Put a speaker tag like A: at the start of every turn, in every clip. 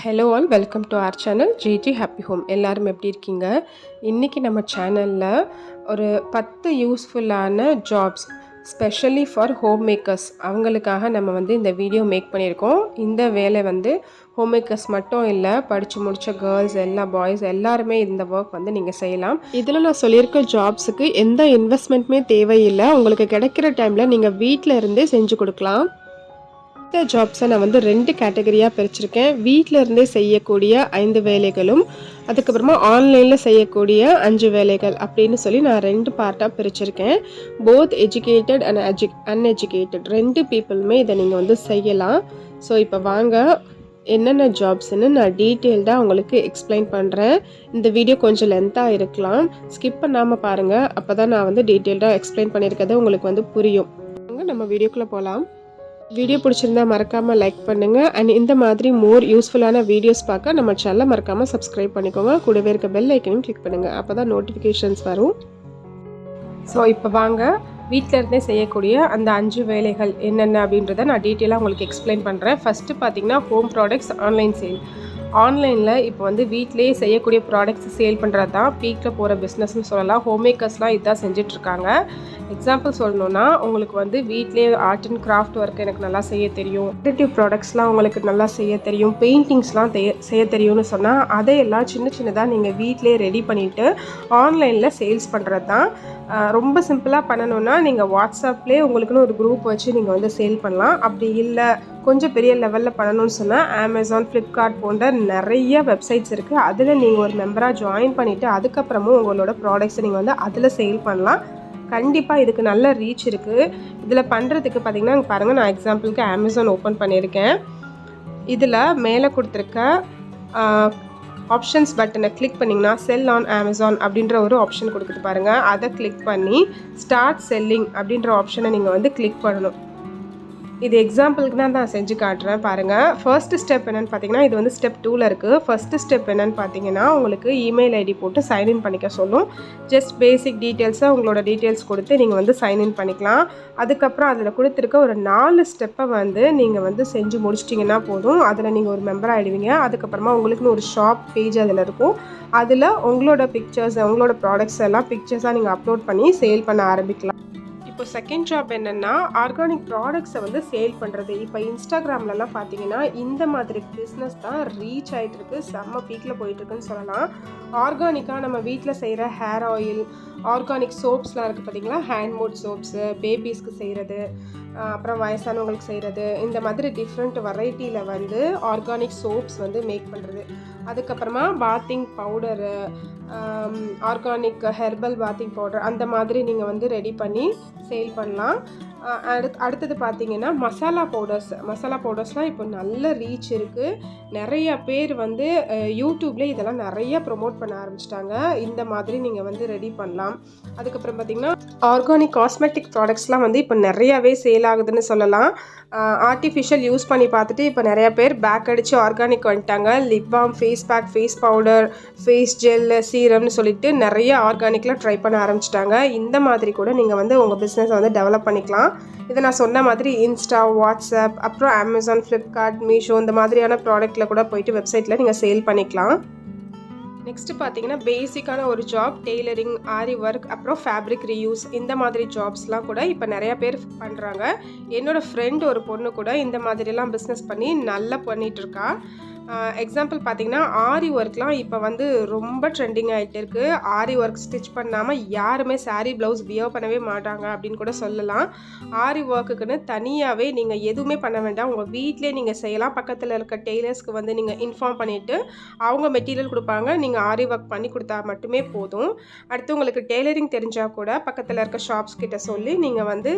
A: Hello all, welcome to our channel GG happy home. எல்லாரும் எப்படி இருக்கீங்க? இன்றைக்கி நம்ம சேனலில் ஒரு 10 யூஸ்ஃபுல்லான jobs specially for home makers அவங்களுக்காக நம்ம இந்த வீடியோ மேக் பண்ணியிருக்கோம். இந்த வேலை ஹோம் மேக்கர்ஸ் மட்டும் இல்லை, படித்து முடித்த கேர்ள்ஸ் பாய்ஸ் எல்லாருமே இந்த ஒர்க் நீங்கள் செய்யலாம். இதில் நான் சொல்லியிருக்க ஜாப்ஸுக்கு எந்த இன்வெஸ்ட்மெண்ட்டுமே தேவையில்லை. உங்களுக்கு கிடைக்கிற டைமில் நீங்கள் வீட்டில் இருந்தே செஞ்சு கொடுக்கலாம். இந்த ஜாப்ஸை நான் 2 கேட்டகரியாக பிரிச்சிருக்கேன். வீட்டில் இருந்தே செய்யக்கூடிய 5 வேலைகளும், அதுக்கப்புறமா ஆன்லைனில் செய்யக்கூடிய 5 வேலைகள் அப்படின்னு சொல்லி நான் 2 பார்ட்டாக பிரிச்சிருக்கேன். போத் எஜுகேட்டட் அண்ட் அன்எஜுகேட்டட் 2 பீப்புளுமே இதை நீங்கள் செய்யலாம். ஸோ இப்போ வாங்க என்னென்ன ஜாப்ஸ்ன்னு நான் டீட்டெயில்டாக உங்களுக்கு எக்ஸ்பிளைன் பண்ணுறேன். இந்த வீடியோ கொஞ்சம் லென்த்தாக இருக்கலாம், ஸ்கிப் பண்ணாமல் பாருங்கள். அப்போ தான் நான் டீட்டெயில்டாக எக்ஸ்பிளைன் பண்ணியிருக்கிறது உங்களுக்கு புரியும். நம்ம வீடியோக்குள்ளே போகலாம். வீடியோ பிடிச்சிருந்தா மறக்காமல் லைக் பண்ணுங்கள். அண்ட் இந்த மாதிரி மோர் யூஸ்ஃபுல்லான வீடியோஸ் பார்க்க நம்ம சேனலை மறக்காமல் சப்ஸ்கிரைப் பண்ணிக்கோங்க. கூடவே இருக்க பெல் ஐக்கனையும் கிளிக் பண்ணுங்கள், அப்போ தான் நோட்டிஃபிகேஷன்ஸ் வரும். ஸோ இப்போ வாங்க வீட்டில் இருந்தே செய்யக்கூடிய அந்த 5 வேலைகள் என்னென்ன அப்படின்றத நான் டீட்டெயிலாக உங்களுக்கு எக்ஸ்பிளைன் பண்ணுறேன். ஃபஸ்ட்டு பார்த்தீங்கன்னா ஹோம் ப்ராடக்ட்ஸ் ஆன்லைன் சேல். ஆன்லைனில் இப்போ வீட்டிலேயே செய்யக்கூடிய ப்ராடக்ட்ஸ் சேல் பண்ணுறது தான் பீக்கில் போகிற பிஸ்னஸ்ன்னு சொல்லலாம். ஹோம் மேக்கர்ஸ்லாம் இதுதான் செஞ்சிட்ருக்காங்க. எக்ஸாம்பிள் சொல்லணுன்னா, உங்களுக்கு வீட்டிலே ஆர்ட் அண்ட் கிராஃப்ட் ஒர்க் எனக்கு நல்லா செய்ய தெரியும், டெக்கரேட்டிவ் ப்ராடக்ட்ஸ்லாம் உங்களுக்கு நல்லா செய்ய தெரியும், பெயிண்டிங்ஸ்லாம் செய்ய தெரியும்னு சொன்னால் அதையெல்லாம் சின்னதாக நீங்கள் வீட்டிலே ரெடி பண்ணிவிட்டு ஆன்லைனில் சேல்ஸ் பண்ணுறது தான். ரொம்ப சிம்பிளாக பண்ணணுன்னா நீங்கள் வாட்ஸ்அப்லேயே உங்களுக்குன்னு ஒரு குரூப் வச்சு நீங்கள் சேல் பண்ணலாம். அப்படி இல்லை கொஞ்சம் பெரிய லெவலில் பண்ணணும்னு சொன்னால் அமேசான், ஃப்ளிப்கார்ட் போன்ற நிறைய வெப்சைட்ஸ் இருக்குது. அதில் நீங்கள் ஒரு மெம்பராக ஜாயின் பண்ணிவிட்டு அதுக்கப்புறமும் உங்களோட ப்ராடக்ட்ஸை நீங்கள் அதில் சேல் பண்ணலாம். கண்டிப்பாக இதுக்கு நல்ல ரீச் இருக்குது. இதில் பண்ணுறதுக்கு பார்த்திங்கன்னா பாருங்கள், நான் எக்ஸாம்பிளுக்கு அமேசான் ஓப்பன் பண்ணியிருக்கேன். இதில் மேலே கொடுத்துருக்க ஆப்ஷன்ஸ் பட்டனை கிளிக் பண்ணிங்கன்னா செல் ஆன் அமேசான் அப்படின்ற ஒரு ஆப்ஷன் கொடுக்குது பாருங்கள். அதை கிளிக் பண்ணி ஸ்டார்ட் செல்லிங் அப்படின்ற ஆப்ஷனை நீங்கள் கிளிக் பண்ணணும். இது எக்ஸாம்பிளுக்கு தான் நான் செஞ்சு காட்டுறேன் பாருங்கள். ஃபர்ஸ்ட் ஸ்டெப் என்னென்னு பார்த்தீங்கன்னா, இது ஸ்டெப் 2ல் இருக்குது. ஃபர்ஸ்ட் ஸ்டெப் என்னென்னு பார்த்தீங்கன்னா, உங்களுக்கு இமெயில் ஐடி போட்டு சைன்இன் பண்ணிக்க சொல்லும். ஜஸ்ட் பேசிக் டீட்டெயில்ஸை உங்களோட டீட்டெயில்ஸ் கொடுத்து நீங்கள் சைன்இன் பண்ணிக்கலாம். அதுக்கப்புறம் அதில் கொடுத்துருக்க ஒரு 4 ஸ்டெப்பை நீங்கள் செஞ்சு முடிச்சிட்டிங்கன்னா போதும். அதில் நீங்கள் ஒரு மெம்பர் ஆகிடுவீங்க. அதுக்கப்புறமா உங்களுக்குன்னு ஒரு ஷாப் பேஜ் அதில் இருக்கும். அதில் உங்களோட பிக்சர்ஸ், உங்களோட ப்ராடக்ட்ஸ் எல்லாம் பிக்சர்ஸாக நீங்கள் அப்லோட் பண்ணி சேல் பண்ண ஆரம்பிக்கலாம். இப்போ செகண்ட் ஜாப் என்னென்னா, ஆர்கானிக் ப்ராடக்ட்ஸை சேல் பண்ணுறது. இப்போ இன்ஸ்டாகிராம்லலாம் பார்த்தீங்கன்னா இந்த மாதிரி பிஸ்னஸ் தான் ரீச் ஆகிட்டுருக்கு, செம்ம பீக்கில் போயிட்டுருக்குன்னு சொல்லலாம். ஆர்கானிக்காக நம்ம வீட்டில் செய்கிற ஹேர் ஆயில், ஆர்கானிக் சோப்ஸ்லாம் இருக்குது பார்த்தீங்களா, ஹேண்ட்மேட் சோப்ஸு, பேபிஸ்க்கு செய்கிறது, அப்புறம் வயசானவங்களுக்கு செய்கிறது, இந்த மாதிரி டிஃப்ரெண்ட் வெரைட்டியில் ஆர்கானிக் சோப்ஸ் மேக் பண்ணுறது. அதுக்கப்புறமா bathing powder, organic herbal bathing powder, அந்த மாதிரி நீங்கள் ரெடி பண்ணி சேல் பண்ணலாம். அடுத்தது பார்த்தீங்கன்னா மசாலா பவுடர்ஸ்லாம் இப்போ நல்ல ரீச் இருக்குது. நிறைய பேர் யூடியூப்லேயே இதெல்லாம் நிறைய ப்ரொமோட் பண்ண ஆரம்பிச்சிட்டாங்க. இந்த மாதிரி நீங்கள் ரெடி பண்ணலாம். அதுக்கப்புறம் பார்த்தீங்கன்னா ஆர்கானிக் காஸ்மெட்டிக் ப்ராடக்ட்ஸ்லாம் இப்போ நிறையாவே சேல் ஆகுதுன்னு சொல்லலாம். ஆர்டிஃபிஷியல் யூஸ் பண்ணி பார்த்துட்டு இப்போ நிறையா பேர் பேக் அடித்து ஆர்கானிக் வந்துட்டாங்க. Lip balm, face pack, face powder, face gel, சீரம்னு சொல்லிட்டு நிறைய ஆர்கானிக்கில் ட்ரை பண்ண ஆரம்பிச்சிட்டாங்க. இந்த மாதிரி கூட நீங்கள் உங்கள் பிஸ்னஸை டெவலப் பண்ணிக்கலாம். இதை நான் சொன்ன மாதிரி இன்ஸ்டா, வாட்ஸ்அப், அப்புறம் அமேசான், ஃப்ளிப்கார்ட், மீஷோ இந்த மாதிரியான ப்ராடக்ட்டில் கூட போயிட்டு வெப்சைட்டில் நீங்கள் சேல் பண்ணிக்கலாம். நெக்ஸ்ட்டு பார்த்தீங்கன்னா பேசிக்கான ஒரு ஜாப் டெய்லரிங், ஆரி ஒர்க், அப்புறம் ஃபேப்ரிக் ரீயூஸ், இந்த மாதிரி ஜாப்ஸ்லாம் கூட இப்போ நிறையா பேர் பண்ணுறாங்க. என்னோடய ஃப்ரெண்ட் ஒரு பொண்ணு கூட இந்த மாதிரிலாம் பிஸ்னஸ் பண்ணி நல்லா பண்ணிகிட்ருக்கா. எக்ஸாம்பிள் பார்த்தீங்கன்னா ஆரி ஒர்க்லாம் இப்போ ரொம்ப ட்ரெண்டிங் ஆகிட்டு இருக்குது. ஆரி ஒர்க் ஸ்டிச் பண்ணாமல் யாருமே சாரீ ப்ளவுஸ் வியர் பண்ணவே மாட்டாங்க அப்படின்னு கூட சொல்லலாம். ஆரி ஒர்க்குக்குன்னு தனியாகவே நீங்கள் எதுவுமே பண்ண வேண்டாம், உங்கள் வீட்டிலே நீங்கள் செய்யலாம். பக்கத்தில் இருக்க டெய்லர்ஸ்க்கு நீங்கள் இன்ஃபார்ம் பண்ணிவிட்டு அவங்க மெட்டீரியல் கொடுப்பாங்க, நீங்கள் ஆரி ஒர்க் பண்ணி கொடுத்தா மட்டுமே போதும். அடுத்து உங்களுக்கு டெய்லரிங் தெரிஞ்சால் கூட பக்கத்தில் இருக்க ஷாப்ஸ் கிட்ட சொல்லி நீங்கள்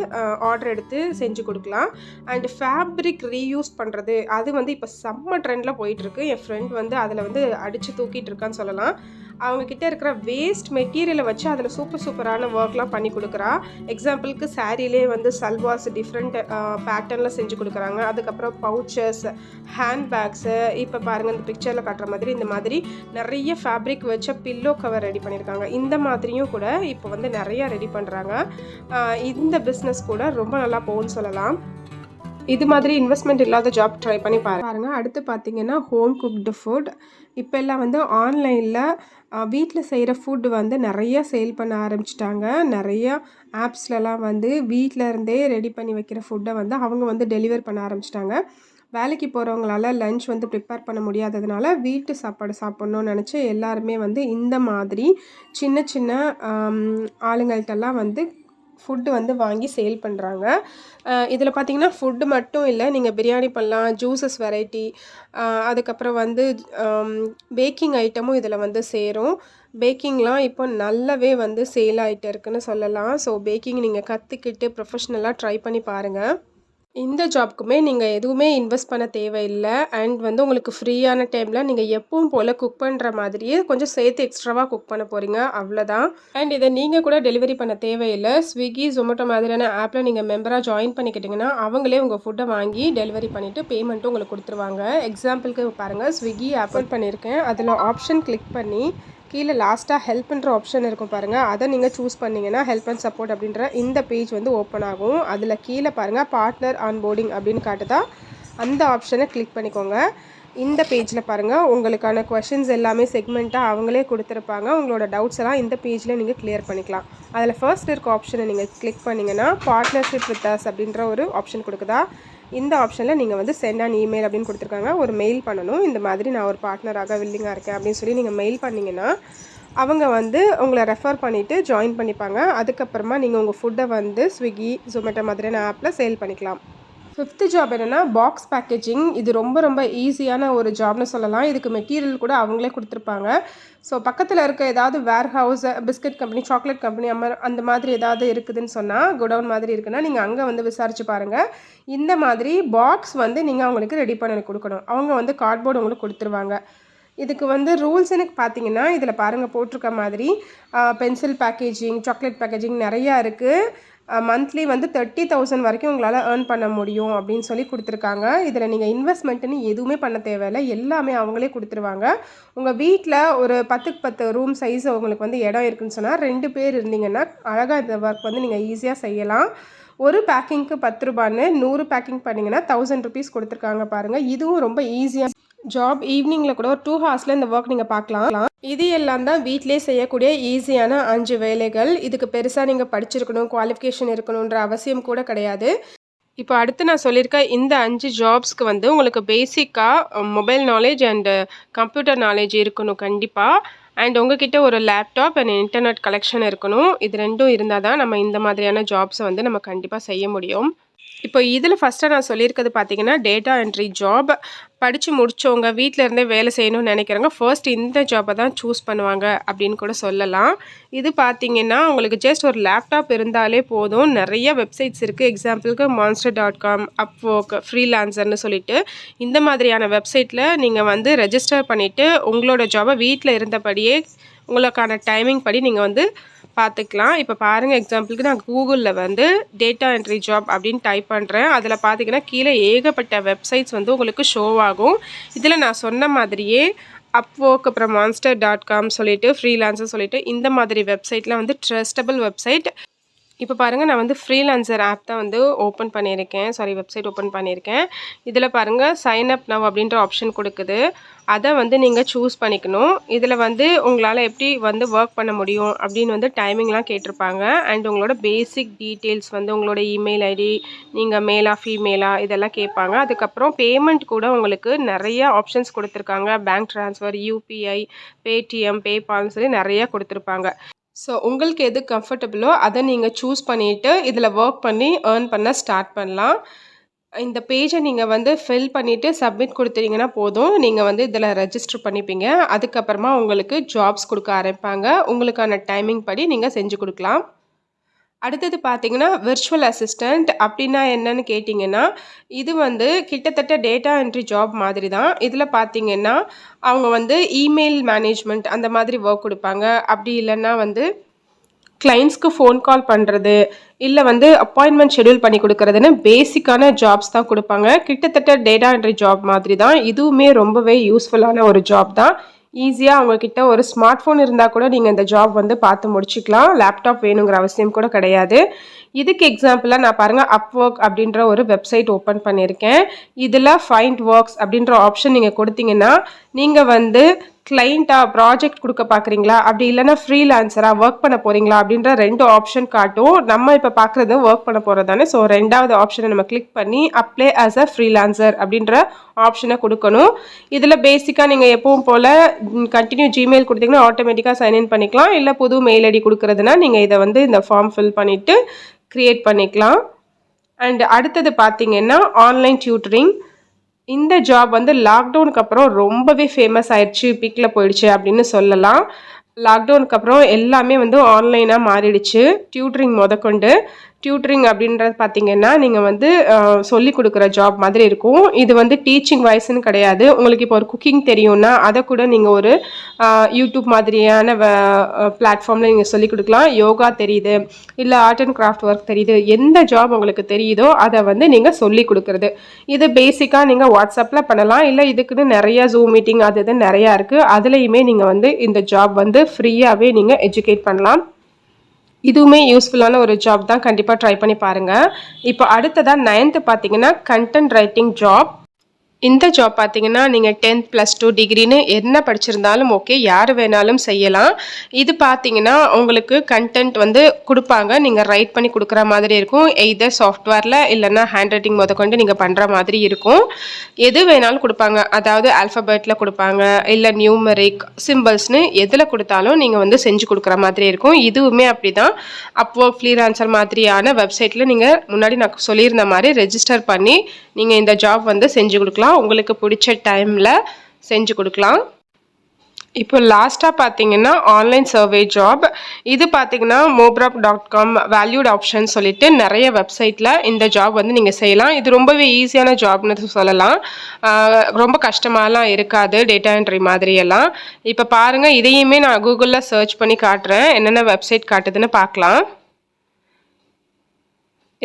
A: ஆர்டர் எடுத்து செஞ்சு கொடுக்கலாம். அண்ட் ஃபேப்ரிக் ரீயூஸ் பண்ணுறது அது இப்போ செம்ம ட்ரெண்டில் போயிட்டு இருக்கு. என் ஃப்ரெண்ட் அதில் அடித்து தூக்கிட்டு இருக்கான்னு சொல்லலாம். அவங்க கிட்ட இருக்கிற வேஸ்ட் மெட்டீரியலை வச்சு அதில் சூப்பரான ஒர்க்லாம் பண்ணி கொடுக்குறா. எக்ஸாம்பிளுக்கு சாரீலே சல்வார்ஸ் டிஃப்ரெண்ட் பேட்டர்னில் செஞ்சு கொடுக்குறாங்க. அதுக்கப்புறம் பவுச்சஸ், ஹேண்ட் பேக்ஸு, இப்போ பாருங்கள் இந்த பிக்சரில் காட்டுற மாதிரி இந்த மாதிரி நிறைய ஃபேப்ரிக் வச்ச பில்லோ கவர் ரெடி பண்ணியிருக்காங்க. இந்த மாதிரியும் கூட இப்போ நிறைய ரெடி பண்ணுறாங்க. இந்த பிஸ்னஸ் கூட ரொம்ப நல்லா போகும்னு சொல்லலாம். இது மாதிரி இன்வெஸ்ட்மெண்ட் இல்லாத ஜாப் ட்ரை பண்ணி பாருங்க. அடுத்து பார்த்தீங்கன்னா ஹோம் குக்டு ஃபுட். இப்போ எல்லாம் வந்து ஆன்லைனில் வீட்டில் செய்கிற ஃபுட் வந்து நிறைய சேல் பண்ண ஆரம்பிச்சிட்டாங்க. நிறைய ஆப்ஸ்லலாம் வந்து வீட்டில் இருந்தே ரெடி பண்ணி வைக்கிற ஃபுட்டை வந்து அவங்க வந்து டெலிவர் பண்ண ஆரம்பிச்சிட்டாங்க. வேலைக்கு போகிறவங்களால லஞ்ச் வந்து ப்ரிப்பேர் பண்ண முடியாததுனால வீட்டு சாப்பாடு சாப்பிட்ணுன்னு நினச்சி எல்லாருமே வந்து இந்த மாதிரி சின்ன சின்ன ஆளுங்கள்ட்டெல்லாம் வந்து ஃபுட்டு வந்து வாங்கி சேல் பண்ணுறாங்க. இதில் பார்த்தீங்கன்னா ஃபுட்டு மட்டும் இல்லை, நீங்கள் பிரியாணி பண்ணலாம், ஜூஸஸ் வெரைட்டி, அதுக்கப்புறம் வந்து பேக்கிங் ஐட்டமும் இதில் வந்து சேரும். பேக்கிங்லாம் இப்போ நல்லாவே வந்து சேல் ஆகிட்டு இருக்குன்னு சொல்லலாம். ஸோ பேக்கிங் நீங்கள் கற்றுக்கிட்டு ப்ரொஃபஷ்னலாக ட்ரை பண்ணி பாருங்கள். இந்த ஜாப்க்குமே நீங்கள் எதுவுமே இன்வெஸ்ட் பண்ண தேவையில்லை. அண்ட் வந்து உங்களுக்கு ஃப்ரீயான டைமில் நீங்கள் எப்பவும் போல் குக் பண்ணுற மாதிரியே கொஞ்சம் சேர்த்து எக்ஸ்ட்ராவாக குக் பண்ண போகிறீங்க, அவ்வளோதான். அண்ட் இதை நீங்கள் கூட டெலிவரி பண்ண தேவையில்லை. ஸ்விக்கி, ஜொமேட்டோ மாதிரியான ஆப்பில் நீங்கள் மெம்பராக ஜாயின் பண்ணிக்கிட்டிங்கன்னா அவங்களே உங்கள் ஃபுட்டை வாங்கி டெலிவரி பண்ணிவிட்டு பேமெண்ட்டும் உங்களுக்கு கொடுத்துருவாங்க. எக்ஸாம்பிளுக்கு பாருங்கள், ஸ்விக்கி ஆப்பிள் பண்ணியிருக்கேன். அதில் ஆப்ஷன் கிளிக் பண்ணி கீழே லாஸ்ட்டாக ஹெல்ப்ன்ற ஆப்ஷன் இருக்கும் பாருங்கள், அதை நீங்கள் சூஸ் பண்ணிங்கன்னா ஹெல்ப் அண்ட் சப்போர்ட் அப்படின்ற இந்த பேஜ் வந்து ஓப்பன் ஆகும். அதில் கீழே பாருங்கள் பார்ட்னர் ஆன்போர்டிங் அப்படின்னு காட்டுதா, அந்த ஆப்ஷனை கிளிக் பண்ணிக்கோங்க. இந்த பேஜில் பாருங்கள் உங்களுக்கான கொஷின்ஸ் எல்லாமே செக்மெண்ட்டாக அவங்களே கொடுத்துருப்பாங்க. உங்களோட டவுட்ஸ் எல்லாம் இந்த பேஜில் நீங்கள் கிளியர் பண்ணிக்கலாம். அதில் ஃபர்ஸ்ட் இருக்க ஆப்ஷனை நீங்கள் கிளிக் பண்ணிங்கன்னா பார்ட்னர்ஷிப் வித் அஸ் அப்படின்ற ஒரு ஆப்ஷன் கொடுக்குதா. இந்த ஆப்ஷனில் நீங்கள் வந்து சென்ட் அண்ட் இமெயில் அப்படின்னு கொடுத்துருக்காங்க. ஒரு மெயில் பண்ணணும், இந்த மாதிரி நான் ஒரு பார்ட்னராக வில்லிங்காக இருக்கேன் அப்படின்னு சொல்லி நீங்கள் மெயில் பண்ணிங்கன்னா அவங்க வந்து உங்களை ரெஃபர் பண்ணிவிட்டு ஜாயின் பண்ணிப்பாங்க. அதுக்கப்புறமா நீங்கள் உங்கள் ஃபுட்டை வந்து ஸ்விக்கி, ஜொமேட்டோ மாதிரியான ஆப்பில் சேல் பண்ணிக்கலாம். 5th ஜாப் என்னென்னா பாக்ஸ் பேக்கேஜிங். இது ரொம்ப ரொம்ப ஈஸியான ஒரு ஜாப்னு சொல்லலாம். இதுக்கு மெட்டீரியல் கூட அவங்களே கொடுத்துருப்பாங்க. ஸோ பக்கத்தில் இருக்க ஏதாவது warehouse, biscuit company, chocolate company அந்த மாதிரி ஏதாவது இருக்குதுன்னு சொன்னால், குடவுன் மாதிரி இருக்குன்னா நீங்கள் அங்கே வந்து விசாரிச்சு பாருங்கள். இந்த மாதிரி பாக்ஸ் வந்து நீங்கள் அவங்களுக்கு ரெடி பண்ணி கொடுக்கணும். அவங்க வந்து கார்ட்போர்டு உங்களுக்கு கொடுத்துருவாங்க. இதுக்கு வந்து ரூல்ஸ்னு பார்த்தீங்கன்னா இதில் பாருங்கள் போட்டிருக்க மாதிரி பென்சில் பேக்கேஜிங், சாக்லேட் பேக்கேஜிங் நிறையா இருக்குது. மந்த்லி வந்து 30,000 வரைக்கும் உங்களால் ஏர்ன் பண்ண முடியும் அப்படின்னு சொல்லி கொடுத்துருக்காங்க. இதில் நீங்கள் இன்வெஸ்ட்மெண்ட்டுன்னு எதுவுமே பண்ண தேவையில்லை, எல்லாமே அவங்களே கொடுத்துருவாங்க. உங்கள் வீட்டில் ஒரு 10க்கு 10 ரூம் சைஸ் உங்களுக்கு வந்து இடம் இருக்குதுன்னு சொன்னால் 2 பேர் இருந்தீங்கன்னா அழகாக இந்த ஒர்க் வந்து நீங்கள் ஈஸியாக செய்யலாம். ஒரு பேக்கிங்க்கு 10 ரூபான்னு 100 பேக்கிங் பண்ணிங்கன்னா 1000 ருபீஸ் கொடுத்துருக்காங்க பாருங்கள். இதுவும் ரொம்ப ஈஸியாக ஜாப். ஈவினிங்கில் கூட ஒரு 2 ஹார்ஸில் இந்த ஒர்க் நீங்கள் பார்க்கலாம். இது எல்லாம் தான் வீட்டிலே செய்யக்கூடிய ஈஸியான 5 வேலைகள். இதுக்கு பெருசாக நீங்கள் படிச்சிருக்கணும், குவாலிஃபிகேஷன் இருக்கணுன்ற அவசியம் கூட கிடையாது. இப்போ அடுத்து நான் சொல்லியிருக்க இந்த 5 ஜாப்ஸ்க்கு வந்து உங்களுக்கு பேசிக்காக mobile knowledge and computer knowledge இருக்கணும் கண்டிப்பாக. அண்ட் உங்ககிட்ட ஒரு லேப்டாப் அண்ட் இன்டர்நெட் கலெக்ஷன் இருக்கணும். இது ரெண்டும் இருந்தால் தான் நம்ம இந்த மாதிரியான ஜாப்ஸை வந்து நம்ம கண்டிப்பாக செய்ய முடியும். இப்போ இதில் ஃபஸ்ட்டாக நான் சொல்லியிருக்கிறது பார்த்தீங்கன்னா டேட்டா என்ட்ரி ஜாப். படித்து முடித்தவங்க வீட்டில் இருந்தே வேலை செய்யணும்னு நினைக்கிறவங்க ஃபர்ஸ்ட் இந்த ஜாப்பை தான் சூஸ் பண்ணுவாங்க அப்படின்னு கூட சொல்லலாம். இது பார்த்தீங்கன்னா உங்களுக்கு ஜஸ்ட் ஒரு லேப்டாப் இருந்தாலே போதும். நிறைய வெப்சைட்ஸ் இருக்குது. எக்ஸாம்பிளுக்கு monster.com, அப்வொர்க், ஃப்ரீலான்சர்னு சொல்லிட்டு இந்த மாதிரியான வெப்சைட்டில் நீங்கள் வந்து ரெஜிஸ்டர் பண்ணிவிட்டு உங்களோட ஜாபை வீட்டில் இருந்தபடியே உங்களுக்கான டைமிங் படி நீங்கள் வந்து பார்த்துக்கலாம். இப்போ பாருங்கள், எக்ஸாம்பிளுக்கு நான் கூகுளில் வந்து டேட்டா என்ட்ரி ஜாப் அப்படின்னு டைப் பண்ணுறேன். அதில் பார்த்தீங்கன்னா கீழே ஏகப்பட்ட வெப்சைட்ஸ் வந்து உங்களுக்கு ஷோ ஆகும். இதில் நான் சொன்ன மாதிரியே அப்வொர்க், அப்புறம் monster.com சொல்லிட்டு, ஃப்ரீலான்சர் சொல்லிட்டு இந்த மாதிரி வெப்சைட்டில் வந்து ட்ரஸ்டபிள் வெப்சைட். இப்போ பாருங்கள், நான் வந்து ஃப்ரீலான்சர் ஆப் தான் வந்து ஓப்பன் பண்ணியிருக்கேன், வெப்சைட் ஓப்பன் பண்ணியிருக்கேன். இதில் பாருங்கள் சைன் அப் நவ் அப்படின்ற ஆப்ஷன் கொடுக்குது. அதை வந்து நீங்கள் சூஸ் பண்ணிக்கணும். இதில் வந்து உங்களால் எப்படி வந்து ஒர்க் பண்ண முடியும் அப்படின்னு வந்து டைமிங்லாம் கேட்டிருப்பாங்க. அண்ட் உங்களோட பேசிக் டீட்டெயில்ஸ் வந்து உங்களோட இமெயில் ஐடி, நீங்கள் மேலா ஃபீமேலா இதெல்லாம் கேட்பாங்க. அதுக்கப்புறம் பேமெண்ட் கூட உங்களுக்கு நிறைய ஆப்ஷன்ஸ் கொடுத்துருக்காங்க. பேங்க் ட்ரான்ஸ்ஃபர், யூபிஐ, பேடிஎம், பேபால்னு சொல்லி நிறையா கொடுத்துருப்பாங்க. ஸோ உங்களுக்கு எது கம்ஃபர்டபுளோ அதை நீங்கள் சூஸ் பண்ணிவிட்டு இதில் ஒர்க் பண்ணி ஏர்ன் பண்ண ஸ்டார்ட் பண்ணலாம். இந்த பேஜை நீங்கள் வந்து ஃபில் பண்ணிவிட்டு சப்மிட் கொடுத்தீங்கன்னா போதும். நீங்கள் வந்து இதில் ரெஜிஸ்டர் பண்ணிப்பீங்க. அதுக்கப்புறமா உங்களுக்கு ஜாப்ஸ் கொடுக்க ஆரம்பிப்பாங்க. உங்களுக்கான டைமிங் படி நீங்கள் செஞ்சு கொடுக்கலாம். அடுத்தது பார்த்தீங்கன்னா விர்ச்சுவல் அசிஸ்டண்ட் அப்படின்னா என்னன்னு கேட்டிங்கன்னா, இது வந்து கிட்டத்தட்ட டேட்டா என்ட்ரி ஜாப் மாதிரி தான். இதில் பார்த்தீங்கன்னா அவங்க வந்து இமெயில் மேனேஜ்மெண்ட் அந்த மாதிரி ஒர்க் கொடுப்பாங்க. அப்படி இல்லைன்னா வந்து கிளைண்ட்ஸ்க்கு ஃபோன் கால் பண்ணுறது, இல்லை வந்து அப்பாயின்மெண்ட் ஷெடியூல் பண்ணி கொடுக்குறதுன்னு பேசிக்கான ஜாப்ஸ் தான் கொடுப்பாங்க. கிட்டத்தட்ட டேட்டா என்ட்ரி ஜாப் மாதிரி தான். இதுவுமே ரொம்பவே யூஸ்ஃபுல்லான ஒரு ஜாப் தான். ஈஸியாக அவங்கக்கிட்ட ஒரு ஸ்மார்ட் ஃபோன் இருந்தால் கூட நீங்கள் இந்த ஜாப் வந்து பார்த்து முடிச்சுக்கலாம். லேப்டாப் வேணுங்கிற அவசியம் கூட கிடையாது. இதுக்கு எக்ஸாம்பிளாக நான் பாருங்கள் அப்வொர்க் அப்படின்ற ஒரு வெப்சைட் ஓப்பன் பண்ணியிருக்கேன். இதில் ஃபைண்ட் ஒர்க்ஸ் அப்படின்ற ஆப்ஷன் நீங்கள் கொடுத்தீங்கன்னா நீங்கள் வந்து கிளைண்ட்டாக ப்ராஜெக்ட் கொடுக்க பார்க்குறீங்களா, அப்படி இல்லைனா ஃப்ரீலான்சராக ஒர்க் பண்ண போகிறீங்களா அப்படின்ற 2 ஆப்ஷன் காட்டும். நம்ம இப்போ பார்க்குறது ஒர்க் பண்ண போகிறது தானே. ஸோ 2வது ஆப்ஷனை நம்ம கிளிக் பண்ணி அப்ளை ஆஸ் அ ஃப்ரீலான்சர் அப்படின்ற ஆப்ஷனை கொடுக்கணும். இதில் பேசிக்காக நீங்கள் எப்பவும் போல் கண்டினியூ ஜிமெயில் கொடுத்தீங்கன்னா ஆட்டோமேட்டிக்காக சைன்இன் பண்ணிக்கலாம். இல்லை புது மெயில் ஐடி கொடுக்குறதுனா நீங்கள் இதை வந்து இந்த ஃபார்ம் ஃபில் பண்ணிவிட்டு க்ரியேட் பண்ணிக்கலாம். அண்ட் அடுத்தது பார்த்தீங்கன்னா ஆன்லைன் டியூட்டரிங். இந்த ஜாப் வந்து லாக்டவுனுக்கு அப்புறம் ரொம்பவே ஃபேமஸ் ஆயிடுச்சு, பீக்கில் போயிடுச்சு அப்படின்னு சொல்லலாம். லாக்டவுனுக்கு அப்புறம் எல்லாமே வந்து ஆன்லைனாக மாறிடுச்சு, டியூட்டரிங் முதற்கொண்டு. டியூட்டரிங் அப்படின்றது பார்த்தீங்கன்னா நீங்கள் வந்து சொல்லிக் கொடுக்குற ஜாப் மாதிரி இருக்கும். இது வந்து டீச்சிங் வாய்ஸ்ன்னு கிடையாது. உங்களுக்கு இப்போ ஒரு குக்கிங் தெரியும்னா அதை கூட நீங்கள் ஒரு யூடியூப் மாதிரியான பிளாட்ஃபார்மில் நீங்கள் சொல்லிக் கொடுக்கலாம். யோகா தெரியுது, இல்லை ஆர்ட் அண்ட் கிராஃப்ட் ஒர்க் தெரியுது, எந்த ஜாப் உங்களுக்கு தெரியுதோ அதை வந்து நீங்கள் சொல்லிக் கொடுக்குறது. இது பேசிக்காக நீங்கள் வாட்ஸ்அப்பில் பண்ணலாம். இல்லை இதுக்குன்னு நிறைய ஜூம் மீட்டிங் அது இது நிறையா இருக்குது. அதுலேயுமே நீங்கள் வந்து இந்த ஜாப் வந்து ஃப்ரீயாகவே நீங்கள் எஜுகேட் பண்ணலாம். இதுவுமே யூஸ்ஃபுல்லான ஒரு ஜாப் தான். கண்டிப்பாக ட்ரை பண்ணி பாருங்கள். இப்போ அடுத்ததாக 9th பார்த்தீங்கன்னா கண்டென்ட் ரைட்டிங் ஜாப். இந்த ஜாப் பார்த்தீங்கன்னா நீங்கள் 10th +2 டிகிரின்னு என்ன படிச்சிருந்தாலும் ஓகே, யார் வேணாலும் செய்யலாம். இது பார்த்தீங்கன்னா உங்களுக்கு கண்டென்ட் வந்து கொடுப்பாங்க, நீங்கள் ரைட் பண்ணி கொடுக்குற மாதிரி இருக்கும். எய்தர் சாஃப்ட்வேரில் இல்லைன்னா ஹேண்ட் ரைட்டிங் முதற்கொண்டு நீங்கள் பண்ணுற மாதிரி இருக்கும். எது வேணாலும் கொடுப்பாங்க. அதாவது ஆல்ஃபபெட்டில் கொடுப்பாங்க, இல்லை நியூமரிக் சிம்பிள்ஸ்னு எதில் கொடுத்தாலும் நீங்கள் வந்து செஞ்சு கொடுக்குற மாதிரி இருக்கும். இதுவுமே அப்படி தான். அப்வொர்க், ஃப்ரீலான்சர் மாதிரியான வெப்சைட்டில் நீங்கள் முன்னாடி நான் சொல்லியிருந்த மாதிரி ரெஜிஸ்டர் பண்ணி நீங்கள் இந்த ஜாப் வந்து செஞ்சு கொடுக்கலாம். உங்களுக்கு பிடிச்ச டைமில் செஞ்சு கொடுக்கலாம். இப்போ லாஸ்ட்டாக பார்த்தீங்கன்னா ஆன்லைன் சர்வே ஜாப். இது பார்த்தீங்கன்னா mobrap.com, வேல்யூட் ஆப்ஷன் சொல்லிட்டு நிறைய வெப்சைட்டில் இந்த ஜாப் வந்து நீங்கள் செய்யலாம். இது ரொம்பவே ஈஸியான ஜாப்னு சொல்லலாம். ரொம்ப கஷ்டமாலாம் இருக்காது, டேட்டா என்ட்ரி மாதிரியெல்லாம். இப்போ பாருங்கள், இதையுமே நான் கூகுளில் சர்ச் பண்ணி காட்டுறேன், என்னென்ன வெப்சைட் காட்டுதுன்னு பார்க்கலாம்.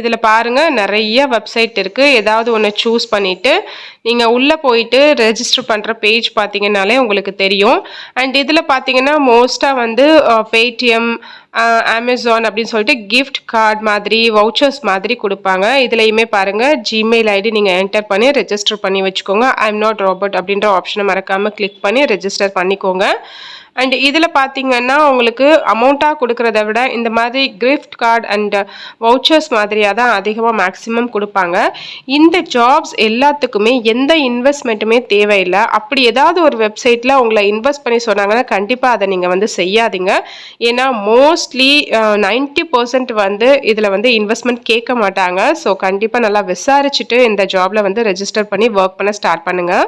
A: இதில் பாருங்கள் நிறைய வெப்சைட் இருக்குது. ஏதாவது ஒன்று சூஸ் பண்ணிவிட்டு நீங்கள் உள்ளே போயிட்டு ரெஜிஸ்டர் பண்ணுற பேஜ் பார்த்தீங்கன்னாலே உங்களுக்கு தெரியும். அண்ட் இதில் பார்த்தீங்கன்னா மோஸ்ட்டாக வந்து பேடிஎம், அமேசான் அப்படின்னு சொல்லிட்டு கிஃப்ட் கார்டு மாதிரி வவுச்சர்ஸ் மாதிரி கொடுப்பாங்க. இதுலையுமே பாருங்கள் ஜிமெயில் ஐடி நீங்கள் என்டர் பண்ணி ரெஜிஸ்டர் பண்ணி வச்சுக்கோங்க. ஐம் நாட் ராபர்ட் அப்படின்ற ஆப்ஷனை மறக்காமல் கிளிக் பண்ணி ரெஜிஸ்டர் பண்ணிக்கோங்க. அண்ட் இதில் பார்த்தீங்கன்னா உங்களுக்கு அமௌண்ட்டாக கொடுக்குறத விட இந்த மாதிரி கிஃப்ட் கார்டு அண்ட் வவுச்சர்ஸ் மாதிரியாக தான் அதிகமாக மேக்ஸிமம் கொடுப்பாங்க. இந்த ஜாப்ஸ் எல்லாத்துக்குமே எந்த இன்வெஸ்ட்மெண்ட்டுமே தேவையில்லை. அப்படி ஏதாவது ஒரு வெப்சைட்டில் உங்களை இன்வெஸ்ட் பண்ணி சொன்னாங்கன்னா கண்டிப்பாக அதை நீங்கள் வந்து செய்யாதீங்க. ஏன்னா மோஸ்ட்லி 90% வந்து இதில் வந்து இன்வெஸ்ட்மெண்ட் கேட்க மாட்டாங்க. ஸோ கண்டிப்பாக நல்லா விசாரிச்சுட்டு இந்த ஜாபில் வந்து ரெஜிஸ்டர் பண்ணி ஒர்க் பண்ண ஸ்டார்ட் பண்ணுங்கள்.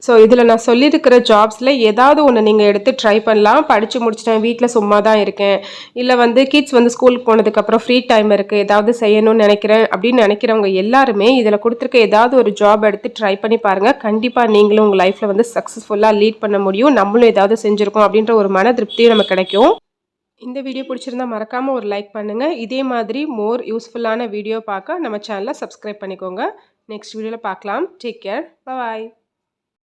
A: ஸோ இதில் நான் சொல்லியிருக்கிற ஜாப்ஸில் ஏதாவது ஒன்று நீங்கள் எடுத்து ட்ரை பண்ணலாம். படித்து முடிச்சிட்டேன், வீட்டில் சும்மா தான் இருக்கேன், இல்லை வந்து கிட்ஸ் வந்து ஸ்கூலுக்கு போனதுக்கப்புறம் ஃப்ரீ டைம் இருக்குது, ஏதாவது செய்யணும்னு நினைக்கிறேன் அப்படின்னு நினைக்கிறவங்க எல்லாருமே இதில் கொடுத்துருக்க ஏதாவது ஒரு ஜாப் எடுத்து ட்ரை பண்ணி பாருங்கள். கண்டிப்பாக நீங்களும் உங்கள் லைஃப்பில் வந்து சக்ஸஸ்ஃபுல்லாக லீட் பண்ண முடியும். நம்மளும் ஏதாவது செஞ்சுருக்கோம் அப்படின்ற ஒரு மன திருப்தியும் நமக்கு கிடைக்கும். இந்த வீடியோ பிடிச்சிருந்தா மறக்காமல் ஒரு லைக் பண்ணுங்கள். இதே மாதிரி மோர் யூஸ்ஃபுல்லான வீடியோ பார்க்க நம்ம சேனலை சப்ஸ்கிரைப் பண்ணிக்கோங்க. நெக்ஸ்ட் வீடியோவில் பார்க்கலாம். டேக் கேர், பாய்.